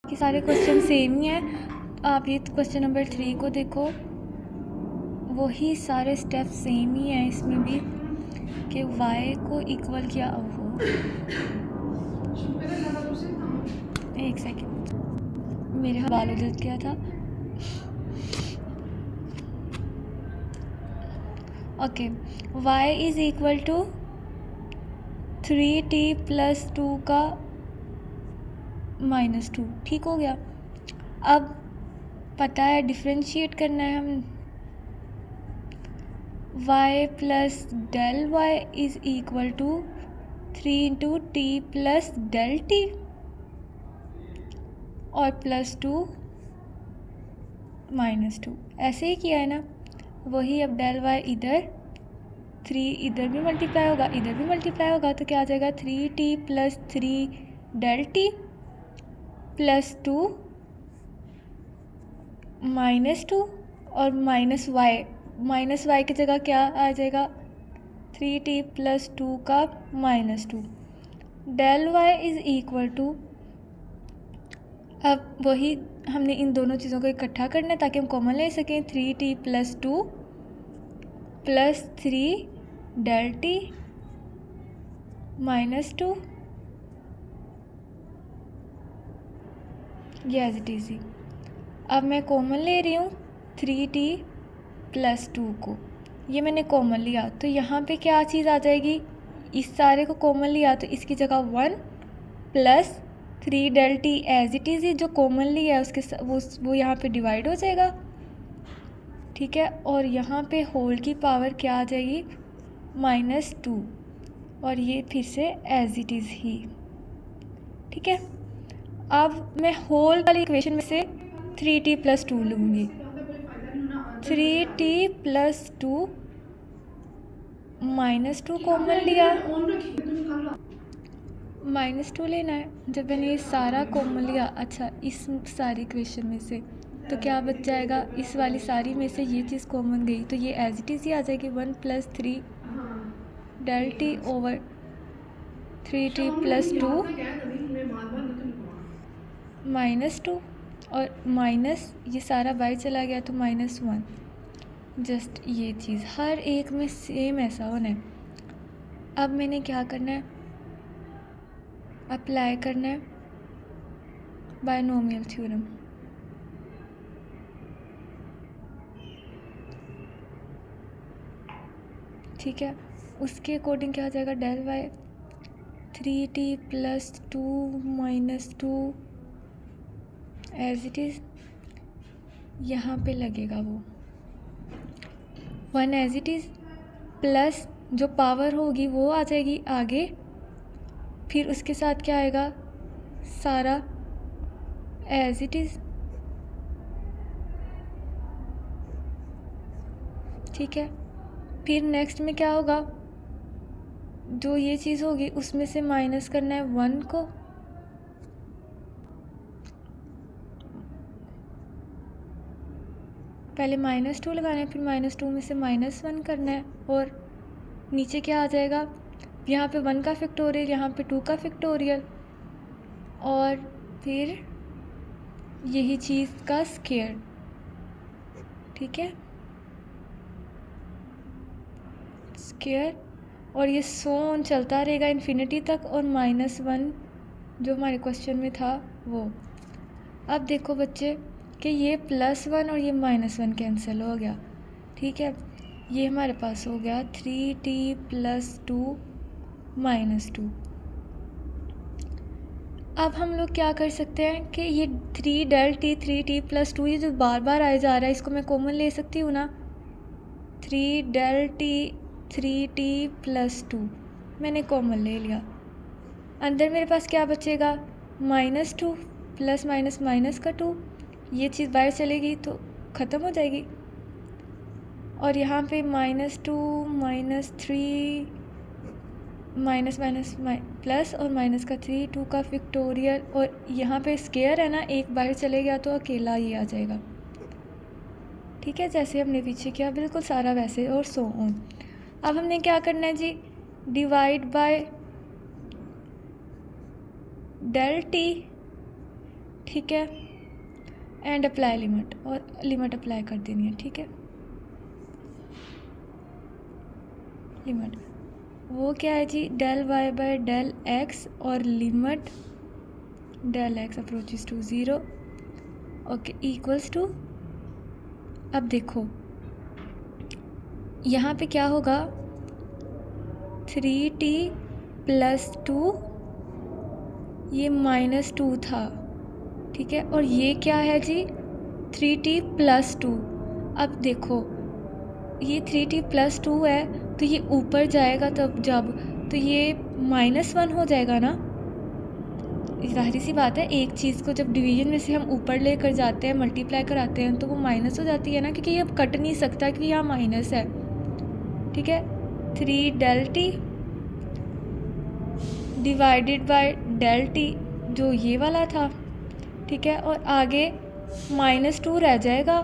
कि सारे question same ही हैं। आप ये क्वेश्चन नंबर 3 को देखो, वही सारे स्टेप सेम ही हैं इसमें भी, कि y को इक्वल किया। ओहो, एक सेकेंड, मेरे हवाले उधर क्या था। Okay, y is equal to 3t plus 2 का -2। ठीक हो गया। अब पता है डिफ्रेंशिएट करना है हम। y plus del y is equal to 3 into t plus del t और +2 -2, ऐसे ही किया है ना। वही अब डेल y इधर, 3 इधर भी मल्टीप्लाई होगा, इधर भी मल्टीप्लाई होगा, तो क्या आ जाएगा 3t प्लस 3 डेल टी +2 -2 और -y की जगह क्या आ जाएगा 3t प्लस 2 का -2। Del y is equal to, अब वही हमने इन दोनों चीज़ों को इकट्ठा करना है ताकि हम कॉमन ले सकें। 3t plus 2 plus 3 del T -2, ये एज इट इज़ ही। अब मैं कॉमन ले रही हूँ 3t प्लस 2 को, ये मैंने कॉमन लिया, तो यहाँ पे क्या चीज़ आ जाएगी, इस सारे को कॉमन लिया तो इसकी जगह 1 plus 3 del T as it is ही, जो कॉमन लिया है उसके वो यहाँ पे डिवाइड हो जाएगा। ठीक है, और यहाँ पे होल की पावर क्या आ जाएगी -2, और ये फिर से एज इट इज़ ही। ठीक है, अब मैं होल वाली इक्वेशन में से 3t प्लस 2 लूँगी। 3t प्लस 2 -2 कॉमन लिया, -2 लेना है। जब मैंने ये सारा कॉमन लिया, अच्छा इस सारी इक्वेशन में से, तो क्या बच जाएगा, इस वाली सारी में से ये चीज़ कॉमन गई तो ये एज इट इज़ ही आ जाएगी 1 + 3 del T over 3t plus 2 -2, और माइनस ये सारा बाहर चला गया तो -1। जस्ट ये चीज़ हर एक में सेम ऐसा होना है। अब मैंने क्या करना है, अप्लाई करना है बायनोमियल थ्योरम। ठीक है, उसके अकॉर्डिंग क्या हो जाएगा, del y 3t plus 2 -2 as it is, यहाँ पे लगेगा वो 1 एज इट इज़, प्लस जो पावर होगी वो आ जाएगी आगे, फिर उसके साथ क्या आएगा, सारा एज इट इज़। ठीक है, फिर नेक्स्ट में क्या होगा, जो ये चीज़ होगी उसमें से माइनस करना है 1 को, पहले -2 लगाना है, फिर -2 में से -1 करना है, और नीचे क्या आ जाएगा, यहाँ पे 1 का फैक्टोरियल, यहाँ पे 2 का फैक्टोरियल, और फिर यही चीज़ का स्क्वायर। ठीक है, स्क्वायर, और ये सोन चलता रहेगा इन्फिनिटी तक, और -1 जो हमारे क्वेश्चन में था वो। अब देखो बच्चे कि ये +1 और ये -1 कैंसिल हो गया। ठीक है, ये हमारे पास हो गया 3t प्लस 2 -2। अब हम लोग क्या कर सकते हैं कि ये 3 डेल टी 3t प्लस 2 ये जो बार बार आया जा रहा है, इसको मैं कॉमन ले सकती हूँ ना। 3 डेल टी 3t प्लस 2 मैंने कॉमन ले लिया, अंदर मेरे पास क्या बचेगा, -2 प्लस माइनस माइनस का 2, ये चीज़ बाहर चलेगी तो ख़त्म हो जाएगी, और यहाँ पे -2 -3 माइनस माइनस प्लस और माइनस का 3 2 का फैक्टोरियल, और यहाँ पे स्क्वायर है ना, एक बाहर चले गया तो अकेला ये आ जाएगा। ठीक है, जैसे हमने पीछे किया बिल्कुल सारा वैसे, और सो ऑन। अब हमने क्या करना है जी, डिवाइड बाय डेल टी, ठीक है, एंड अप्लाई लिमिट, और लिमिट अप्लाई कर देनी है। ठीक है, लिमिट वो क्या है जी, del Y by del X और limit del X approaches to 0, okay, equals to, अब देखो यहाँ पे क्या होगा, 3t प्लस 2, ये -2 था। ठीक है, और ये क्या है जी, 3t प्लस 2। अब देखो ये 3t प्लस 2 है तो ये ऊपर जाएगा तब जब, तो ये -1 हो जाएगा ना। ज़ाहिर सी बात है, एक चीज़ को जब डिवीजन में से हम ऊपर लेकर जाते हैं, मल्टीप्लाई कराते हैं, तो वो माइनस हो जाती है ना, क्योंकि ये अब कट नहीं सकता क्योंकि यहाँ माइनस है। ठीक है, 3 del t divided by del t, जो ये वाला था। ठीक है, और आगे -2 रह जाएगा,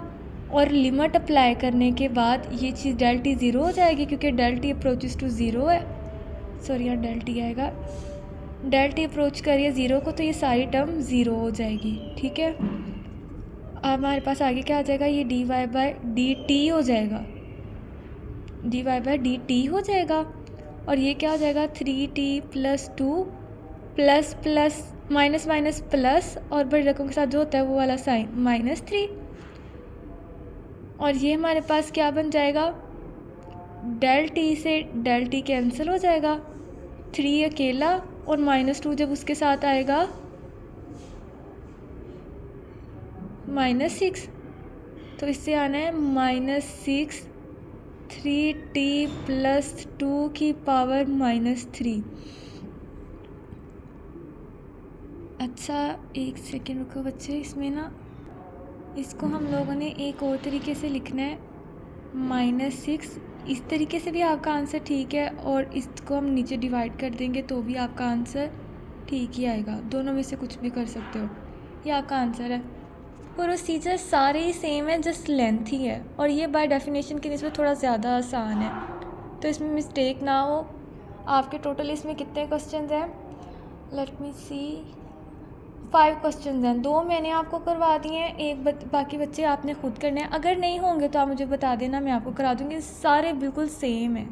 और लिमिट अप्लाई करने के बाद ये चीज़ डेल टी 0 हो जाएगी, क्योंकि डेल टी अप्रोचेस टू 0 है। सॉरी, यहाँ डेल टी आएगा, डेल टी अप्रोच करिए 0 को, तो ये सारी टर्म 0 हो जाएगी। ठीक है, अब हमारे पास आगे क्या आ जाएगा, ये D Y by D T हो जाएगा, D Y by D T हो जाएगा, और ये क्या हो जाएगा, 3t plus 2 plus plus minus minus plus, और बड़ी रकम के साथ जो होता है वो वाला साइन -3, और ये हमारे पास क्या बन जाएगा, डेल टी से डेल टी कैंसिल हो जाएगा, 3 अकेला, और -2 जब उसके साथ आएगा -6, तो इससे आना है -6, 3t प्लस 2 की पावर -3। अच्छा, एक सेकेंड रुको बच्चे, इसमें ना इसको हम लोगों ने एक और तरीके से लिखना है, -6, इस तरीके से भी आपका आंसर ठीक है, और इसको हम नीचे डिवाइड कर देंगे तो भी आपका आंसर ठीक ही आएगा। दोनों में से कुछ भी कर सकते हो, ये आपका आंसर है। प्रोसीजर सारे ही सेम है, जस्ट लेंथ ही है, और ये बाय डेफिनेशन की निस्बत थोड़ा ज़्यादा आसान है, तो इसमें मिस्टेक ना हो। आपके टोटल इसमें कितने क्वेश्चन हैं, लेट मी सी, 5 क्वेश्चन हैं। 2 मैंने आपको करवा दिए हैं, एक बाकी बच्चे आपने खुद करने हैं। अगर नहीं होंगे तो आप मुझे बता देना, मैं आपको करा दूँगी। सारे बिल्कुल सेम है।